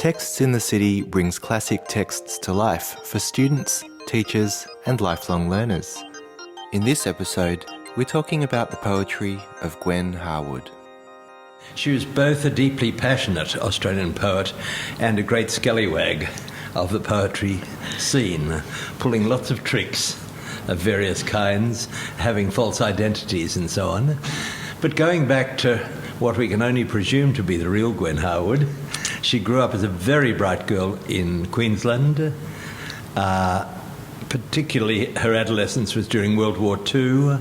Texts in the City brings classic texts to life for students, teachers and lifelong learners. In this episode, we're talking about the poetry of Gwen Harwood. She was both a deeply passionate Australian poet and a great scallywag of the poetry scene, pulling lots of tricks of various kinds, having false identities and so on. But going back to what we can only presume to be the real Gwen Harwood, she grew up as a very bright girl in Queensland. Particularly her adolescence was during World War II,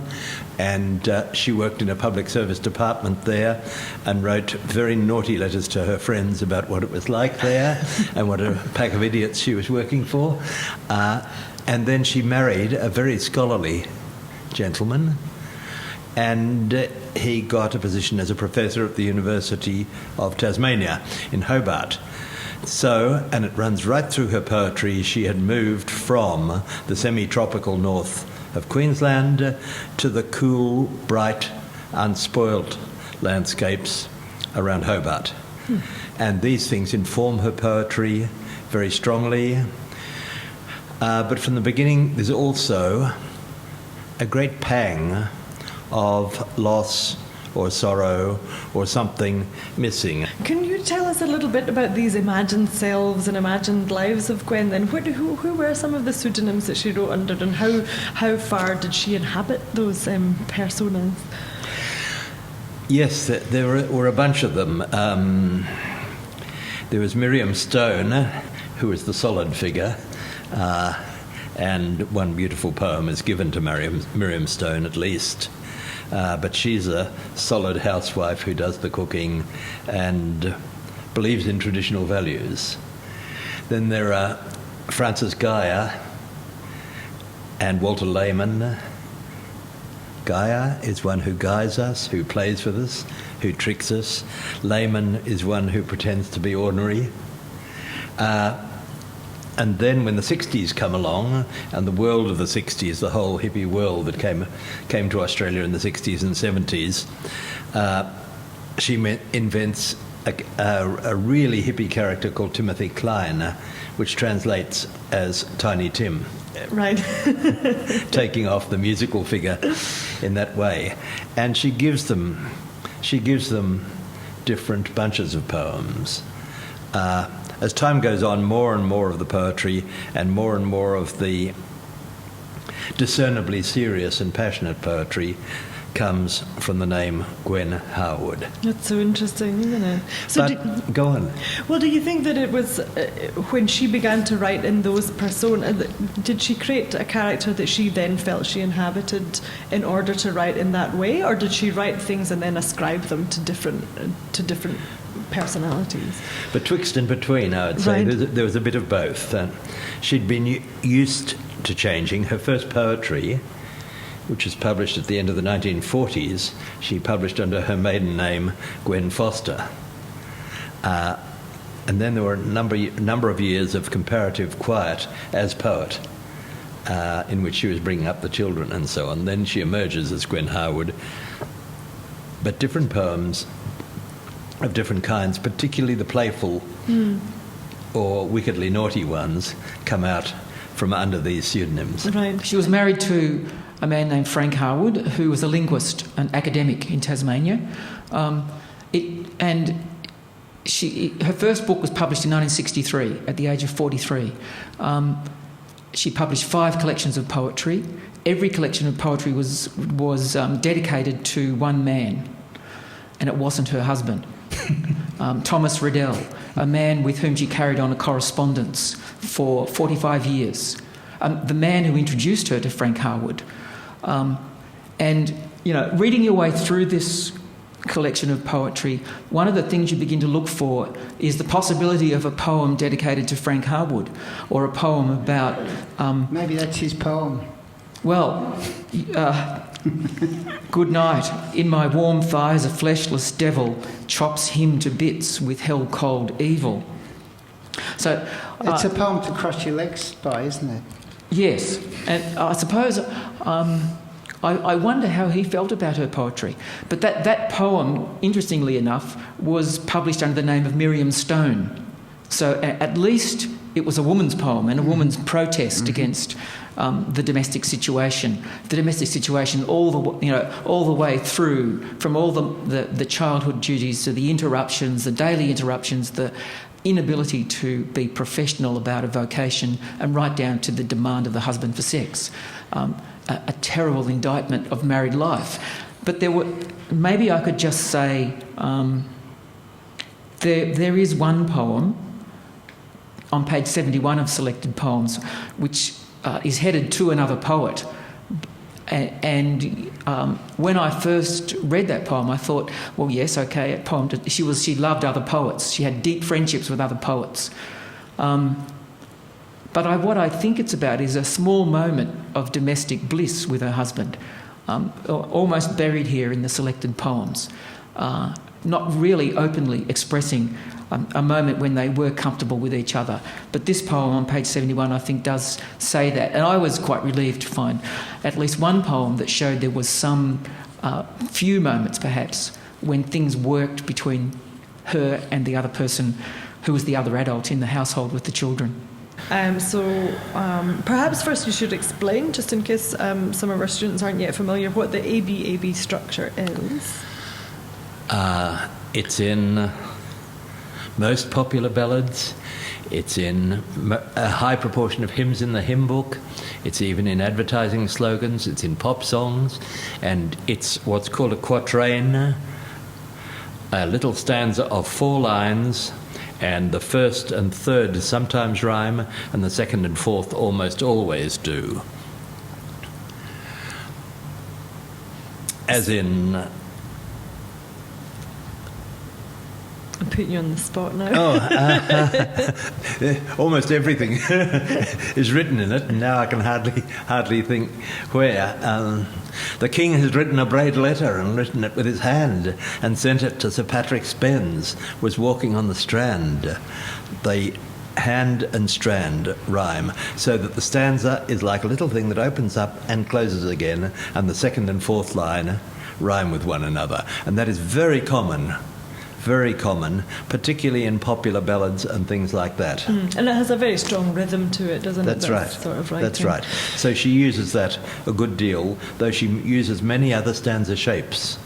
and she worked in a public service department there and wrote very naughty letters to her friends about what it was like there and what a pack of idiots she was working for. And then she married a very scholarly gentleman, and he got a position as a professor at the University of Tasmania in Hobart. So, and it runs right through her poetry, she had moved from the semi-tropical north of Queensland to the cool, bright, unspoilt landscapes around Hobart. And these things inform her poetry very strongly. But from the beginning, there's also a great pang of loss or sorrow or something missing. Can you tell us a little bit about these imagined selves and imagined lives of Gwen then? Who were some of the pseudonyms that she wrote under, and how far did she inhabit those personas? Yes, there were a bunch of them. There was Miriam Stone, who was the solid figure, and one beautiful poem is given to Miriam Stone at least. But she's a solid housewife who does the cooking and believes in traditional values. Then there are Francis Geyer and Walter Lehman. Geyer is one who guides us, who plays with us, who tricks us. Lehman is one who pretends to be ordinary. And then when the 60s come along, and the world of the 60s, the whole hippie world that came to Australia in the 60s and 70s, she invents a really hippie character called Timothy Klein, which translates as Tiny Tim. Right. Taking off the musical figure in that way. And she gives them different bunches of poems. As time goes on, more and more of the poetry and more of the discernibly serious and passionate poetry comes from the name Gwen Harwood. That's so interesting, isn't it? Go on. Well, do you think that it was when she began to write in those personas, did she create a character that she then felt she inhabited in order to write in that way, or did she write things and then ascribe them to different personalities? Betwixt and between, I would say. Right. There was a bit of both. She'd been used to changing. Her first poetry, which was published at the end of the 1940s, she published under her maiden name, Gwen Foster. And then there were a number of years of comparative quiet as poet, in which she was bringing up the children and so on. Then she emerges as Gwen Harwood. But different poems of different kinds, particularly the playful or wickedly naughty ones, come out from under these pseudonyms. Right. She was married to a man named Frank Harwood, who was a linguist, an academic in Tasmania. Her first book was published in 1963 at the age of 43. She published 5 collections of poetry. Every collection of poetry was dedicated to one man, and it wasn't her husband. Thomas Riddell, a man with whom she carried on a correspondence for 45 years. The man who introduced her to Frank Harwood. And, reading your way through this collection of poetry, one of the things you begin to look for is the possibility of a poem dedicated to Frank Harwood, or a poem about... Maybe that's his poem. Well, good night. In my warm thighs a fleshless devil chops him to bits with hell-cold evil. So it's a poem to cross your legs by, isn't it? Yes, and I suppose I wonder how he felt about her poetry. But that poem, interestingly enough, was published under the name of Miriam Stone. So at least it was a woman's poem and a woman's protest against the domestic situation. The domestic situation, all the way through, from all the childhood duties to the interruptions, the daily interruptions, the inability to be professional about a vocation, and right down to the demand of the husband for sex. A terrible indictment of married life. But maybe I could just say there is one poem on page 71 of Selected Poems which is headed to another poet. And when I first read that poem, I thought, well, yes, okay, a poem. She loved other poets. She had deep friendships with other poets. But what I think it's about is a small moment of domestic bliss with her husband, almost buried here in the Selected Poems, not really openly expressing a moment when they were comfortable with each other. But this poem on page 71, I think, does say that. And I was quite relieved to find at least one poem that showed there was some few moments, perhaps, when things worked between her and the other person who was the other adult in the household with the children. Perhaps first you should explain, just in case some of our students aren't yet familiar, what the ABAB structure is. It's in most popular ballads. It's in a high proportion of hymns in the hymn book. It's even in advertising slogans. It's in pop songs. And it's what's called a quatrain, a little stanza of 4 lines, and the first and third sometimes rhyme, and the second and fourth almost always do. As in... I'm putting you on the spot now. Almost everything is written in it, and now I can hardly think where. The king has written a braid letter and written it with his hand and sent it to Sir Patrick Spens, was walking on the Strand. The hand and strand rhyme, so that the stanza is like a little thing that opens up and closes again, and the second and fourth line rhyme with one another. And that is very common, particularly in popular ballads and things like that. And it has a very strong rhythm to it, doesn't it? That's right. Sort of That's right. So she uses that a good deal, though she uses many other stanza shapes.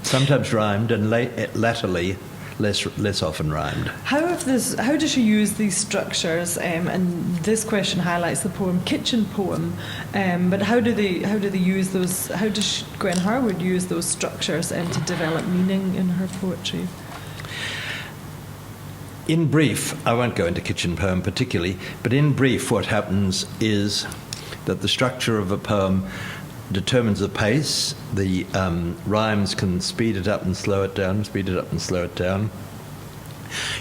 Sometimes rhymed and latterly less often rhymed. How does she use these structures? And this question highlights the poem Kitchen Poem. But how do they use those? How does Gwen Harwood use those structures to develop meaning in her poetry? In brief, I won't go into Kitchen Poem particularly, but in brief what happens is that the structure of a poem determines the pace. The rhymes can speed it up and slow it down, speed it up and slow it down.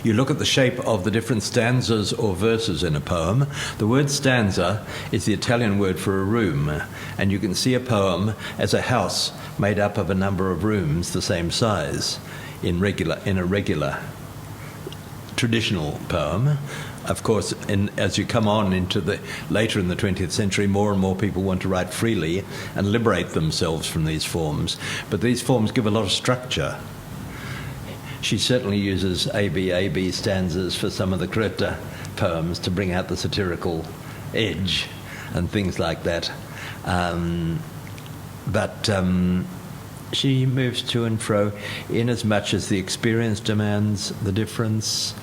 You look at the shape of the different stanzas or verses in a poem. The word stanza is the Italian word for a room, and you can see a poem as a house made up of a number of rooms the same size in a regular traditional poem. Of course, as you come on into later in the 20th century, more and more people want to write freely and liberate themselves from these forms. But these forms give a lot of structure. She certainly uses ABAB stanzas for some of the Goethe poems to bring out the satirical edge and things like that. But she moves to and fro in as much as the experience demands the difference.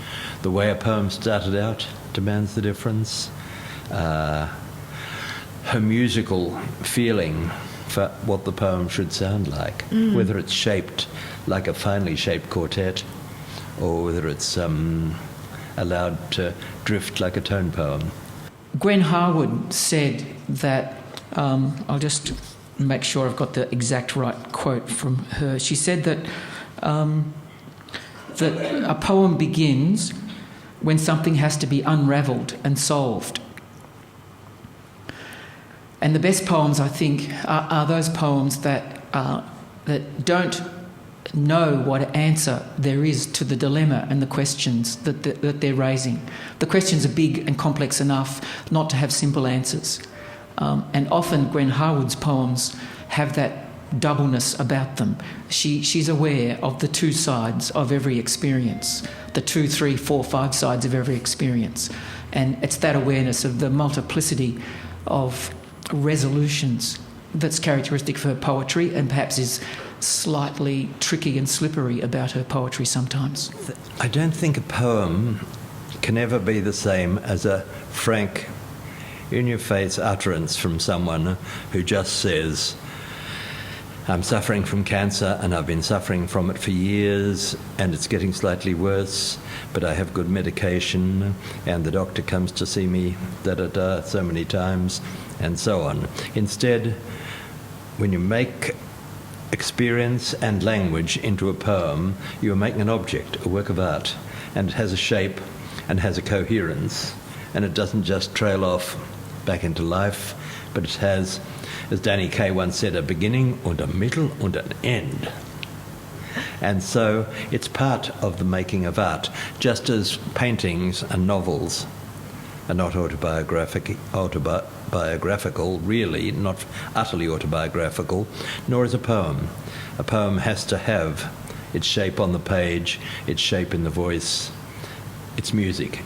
The way a poem started out demands the difference. Her musical feeling for what the poem should sound like, whether it's shaped like a finely shaped quartet or whether it's allowed to drift like a tone poem. Gwen Harwood said that, I'll just make sure I've got the exact right quote from her. She said that that a poem begins when something has to be unravelled and solved. And the best poems, I think, are those poems that don't know what answer there is to the dilemma and the questions that they're raising. The questions are big and complex enough not to have simple answers. And often Gwen Harwood's poems have that doubleness about them. She's aware of the two sides of every experience, the 2, 3, 4, 5 sides of every experience. And it's that awareness of the multiplicity of resolutions that's characteristic of her poetry, and perhaps is slightly tricky and slippery about her poetry sometimes. I don't think a poem can ever be the same as a frank, in-your-face utterance from someone who just says, I'm suffering from cancer and I've been suffering from it for years and it's getting slightly worse, but I have good medication and the doctor comes to see me so many times and so on. Instead, when you make experience and language into a poem, you are making an object, a work of art, and it has a shape and has a coherence, and it doesn't just trail off back into life, but it has, as Danny Kaye once said, a beginning and a middle and an end. And so it's part of the making of art, just as paintings and novels are not autobiographical, really, not utterly autobiographical, nor is a poem. A poem has to have its shape on the page, its shape in the voice, its music.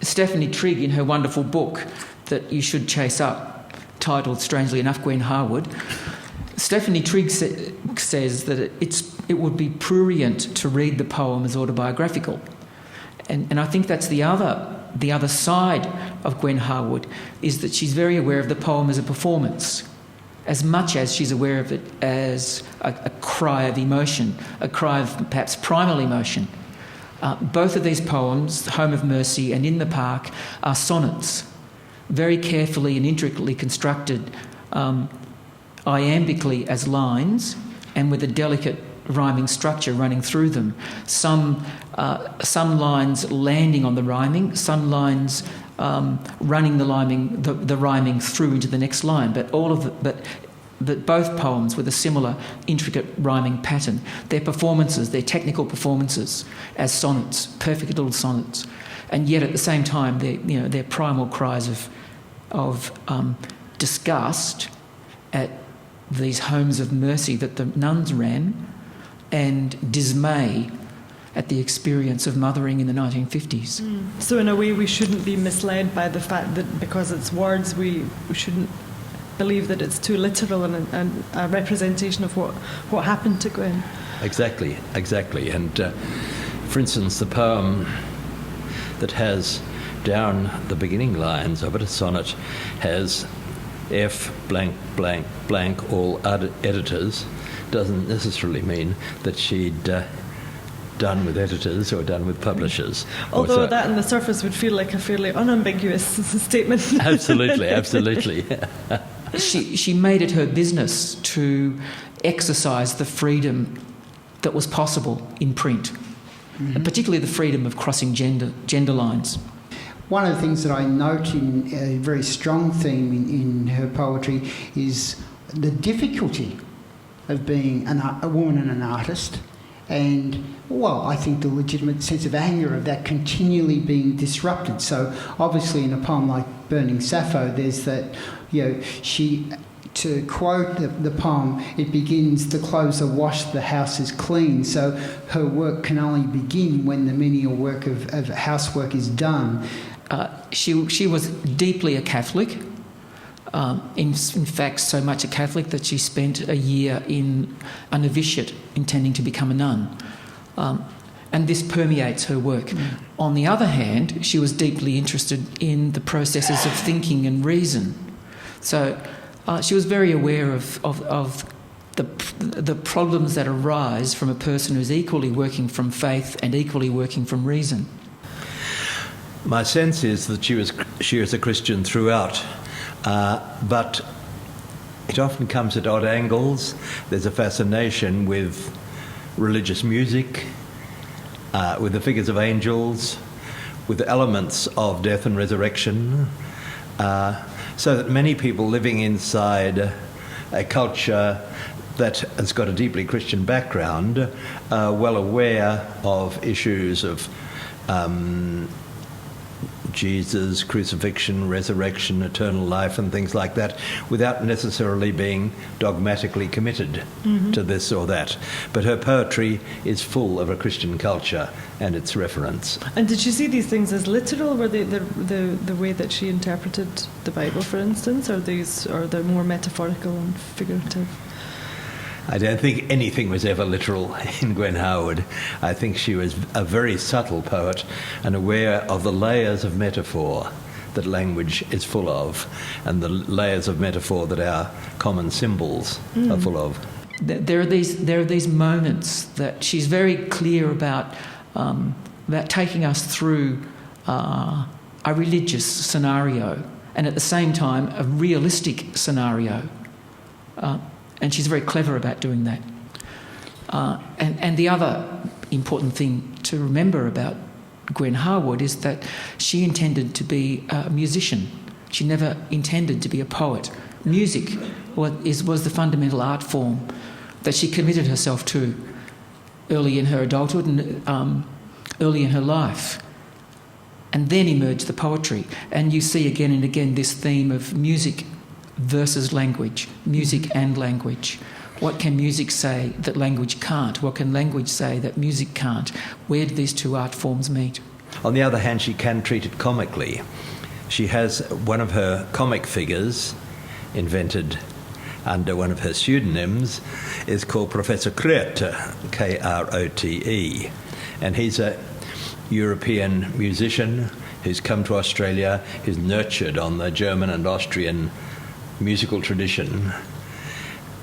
Stephanie Trigg, in her wonderful book that you should chase up, titled, strangely enough, Gwen Harwood, Stephanie Trigg says that it would be prurient to read the poem as autobiographical. And I think that's the other side of Gwen Harwood, is that she's very aware of the poem as a performance, as much as she's aware of it as a cry of emotion, a cry of perhaps primal emotion. Both of these poems, Home of Mercy and In the Park, are sonnets, very carefully and intricately constructed, iambically as lines and with a delicate rhyming structure running through them. Some lines landing on the rhyming, some lines running the rhyming through into the next line, but both poems with a similar intricate rhyming pattern. They're performances, they're technical performances as sonnets, perfect little sonnets, and yet at the same time they're primal cries of disgust at these homes of mercy that the nuns ran, and dismay at the experience of mothering in the 1950s. So in a way we shouldn't be misled by the fact that because it's words we shouldn't believe that it's too literal and a representation of what happened to Gwen. Exactly. And for instance, the poem that has down the beginning lines of it, a sonnet, has F blank blank blank all editors, doesn't necessarily mean that she'd done with editors or done with publishers. Although that on the surface would feel like a fairly unambiguous statement. Absolutely. She made it her business to exercise the freedom that was possible in print, and particularly the freedom of crossing gender lines. One of the things that I note in a very strong theme in her poetry is the difficulty of being a woman and an artist, and, well, I think the legitimate sense of anger of that continually being disrupted. So obviously in a poem like Burning Sappho, there's that, to quote the poem, it begins, the clothes are washed, the house is clean. So her work can only begin when the menial work of housework is done. She was deeply a Catholic. In fact, so much a Catholic that she spent a year in a novitiate intending to become a nun. And this permeates her work. On the other hand, she was deeply interested in the processes of thinking and reason. So she was very aware of the problems that arise from a person who's equally working from faith and equally working from reason. My sense is that she was a Christian throughout. But it often comes at odd angles. There's a fascination with religious music, with the figures of angels, with the elements of death and resurrection, so that many people living inside a culture that has got a deeply Christian background are well aware of issues of Jesus, crucifixion, resurrection, eternal life and things like that, without necessarily being dogmatically committed to this or that. But her poetry is full of a Christian culture and its reference. And did she see these things as literal? Were they the way that she interpreted the Bible, for instance, or they're more metaphorical and figurative? I don't think anything was ever literal in Gwen Harwood. I think she was a very subtle poet and aware of the layers of metaphor that language is full of, and the layers of metaphor that our common symbols are full of. There are these moments that she's very clear about taking us through a religious scenario and at the same time a realistic scenario. And she's very clever about doing that. And the other important thing to remember about Gwen Harwood is that she intended to be a musician. She never intended to be a poet. Music was the fundamental art form that she committed herself to early in her adulthood and early in her life. And then emerged the poetry. And you see again and again this theme of music versus language, music and language. What can music say that language can't? What can language say that music can't? Where do these two art forms meet? On the other hand, she can treat it comically. She has one of her comic figures invented under one of her pseudonyms is called Professor Krote, Krote, and he's a European musician who's come to Australia, who's nurtured on the German and Austrian musical tradition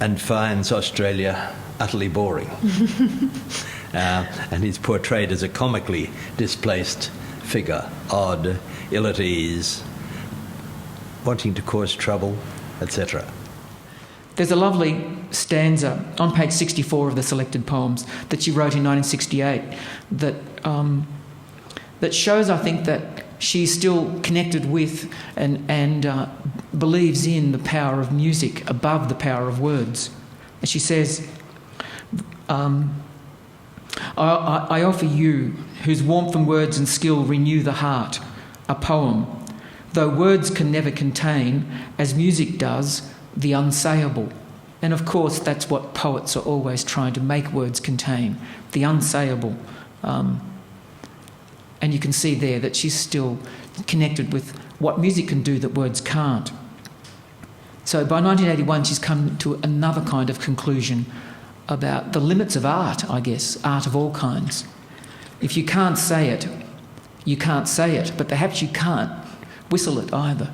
and finds Australia utterly boring. And he's portrayed as a comically displaced figure, odd, ill at ease, wanting to cause trouble, etc. There's a lovely stanza on page 64 of the selected poems that she wrote in 1968 that shows, I think, that she's still connected with and believes in the power of music above the power of words. And she says, I offer you, whose warmth and words and skill renew the heart, a poem, though words can never contain, as music does, the unsayable. And of course, that's what poets are always trying to make words contain, the unsayable. And you can see there that she's still connected with what music can do that words can't. So by 1981, she's come to another kind of conclusion about the limits of art, I guess, art of all kinds. If you can't say it, you can't say it, but perhaps you can't whistle it either.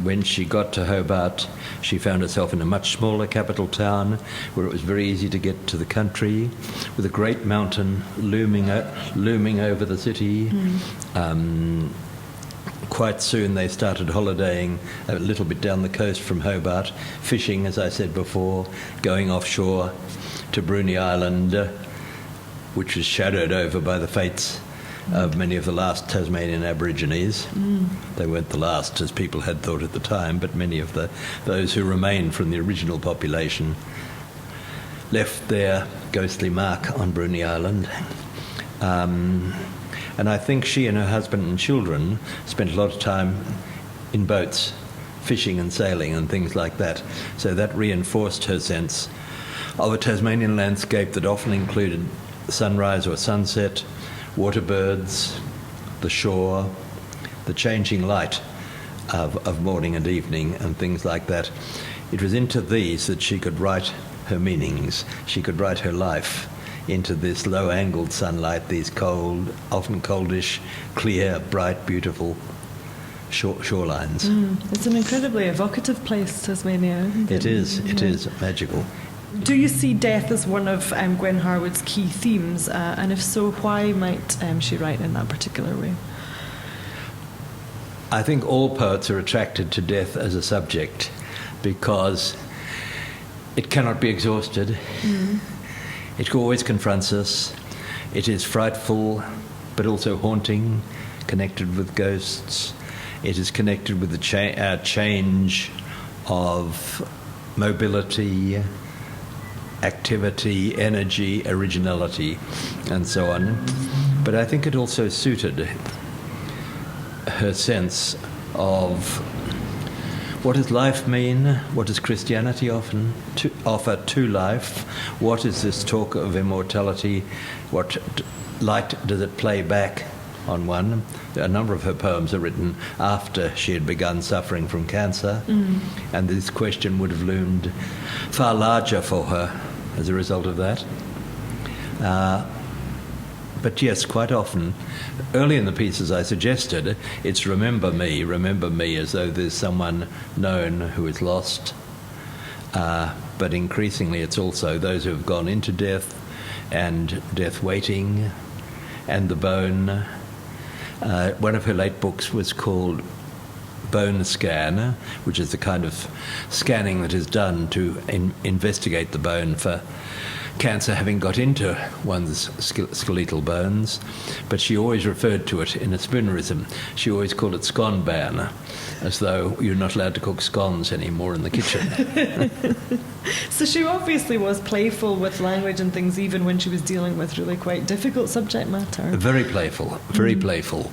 When she got to Hobart, she found herself in a much smaller capital town where it was very easy to get to the country, with a great mountain looming over the city. Quite soon they started holidaying a little bit down the coast from Hobart, fishing, as I said before, going offshore to Bruny Island, which was shadowed over by the fates of many of the last Tasmanian Aborigines. They weren't the last, as people had thought at the time, but many of those who remained from the original population left their ghostly mark on Bruny Island. And I think she and her husband and children spent a lot of time in boats, fishing and sailing and things like that. So that reinforced her sense of a Tasmanian landscape that often included sunrise or sunset, water birds, the shore, the changing light of morning and evening and things like that. It was into these that she could write her meanings. She could write her life into this low-angled sunlight, these cold, often coldish, clear, bright, beautiful shorelines. It's an incredibly evocative place, Tasmania. It is magical. Do you see death as one of Gwen Harwood's key themes? And if so, why might she write in that particular way? I think all poets are attracted to death as a subject because it cannot be exhausted. It always confronts us. It is frightful, but also haunting, connected with ghosts. It is connected with the change of mobility, activity, energy, originality, and so on. But I think it also suited her sense of what does life mean? What does Christianity offer to life? What is this talk of immortality? What light does it play back on one? A number of her poems are written after she had begun suffering from cancer, and this question would have loomed far larger for her as a result of that. But yes, quite often, early in the pieces I suggested, it's remember me as though there's someone known who is lost. But increasingly it's also those who have gone into death and death waiting and the bone. One of her late books was called Bone Scan, which is the kind of scanning that is done to investigate the bone for cancer having got into one's skeletal bones, but she always referred to it in a spoonerism. She always called it scone ban, as though you're not allowed to cook scones anymore in the kitchen. So she obviously was playful with language and things, even when she was dealing with really quite difficult subject matter. Very playful, very playful.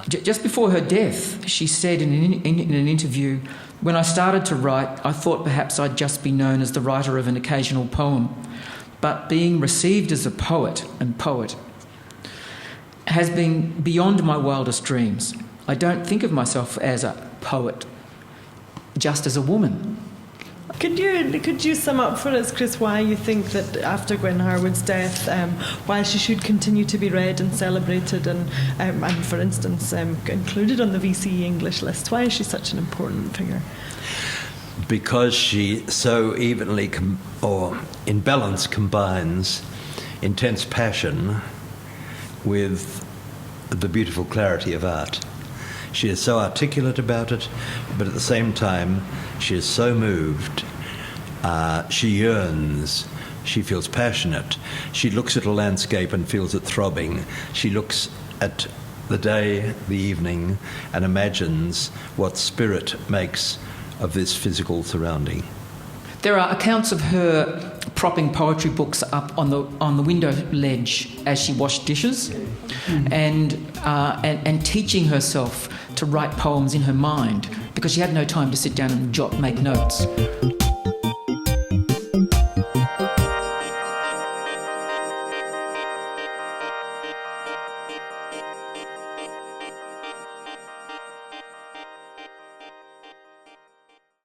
Just before her death, she said in an interview, "When I started to write, I thought perhaps I'd just be known as the writer of an occasional poem. But being received as a poet has been beyond my wildest dreams. I don't think of myself as a poet, just as a woman." Could you sum up for us, Chris, why you think that after Gwen Harwood's death, why she should continue to be read and celebrated and for instance, included on the VCE English list? Why is she such an important figure? Because she so evenly or in balance combines intense passion with the beautiful clarity of art. She is so articulate about it, but at the same time she is so moved. She yearns, she feels passionate. She looks at a landscape and feels it throbbing. She looks at the day, the evening, and imagines what spirit makes of this physical surrounding. There are accounts of her propping poetry books up on the window ledge as she washed dishes, and teaching herself to write poems in her mind because she had no time to sit down and make notes.